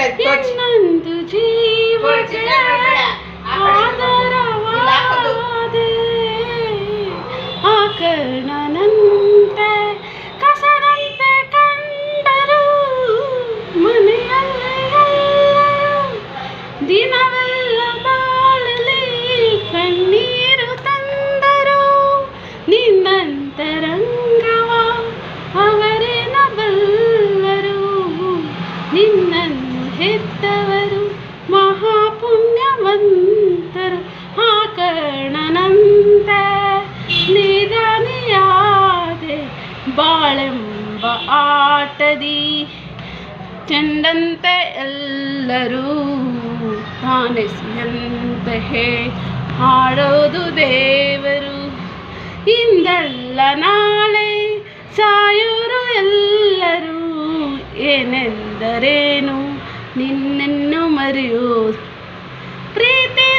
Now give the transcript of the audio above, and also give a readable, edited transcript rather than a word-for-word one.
ಎನ್ನಂದು ಜೀವಕ್ಕೆ ಆಧಾರವಾದೆ ಆ ಕರ್ಣನಂತೆ ಕಸದಂತೆ ಕಂಡರು ಮನೆಯಲ್ಲಿ ಎಲ್ಲರೂ ದಿನವೆಲ್ಲ ಬಾಳಲಿ ಕಣ್ಣೀರು ತಂದರು ನಿನ್ನಂತರಂಗವ ಅವರೇನ ಬಲ್ಲರು ನಿನ್ನನ್ನು ಹೆತ್ತವರು ಮಹಾಪುಣ್ಯವಂತರು ಆ ಕರ್ಣನಂತೆ ನಿಧಾನಿಯಾದೆ ಬಾಳೆಂಬ ಆಟದಿ ಚೆಂಡಂತೆ ಎಲ್ಲರೂ ತಾನೆಸೆಯಂತೆ ಆಡೋದು ದೇವರು ಇಂದಲ್ಲ ನಾಳೆ ಸಾಯೋರು ಎಲ್ಲರೂ ಏನೆಂದರೇನು ನಿನ್ನನ್ನು ಮರೆಯೋದು ಪ್ರೀತಿ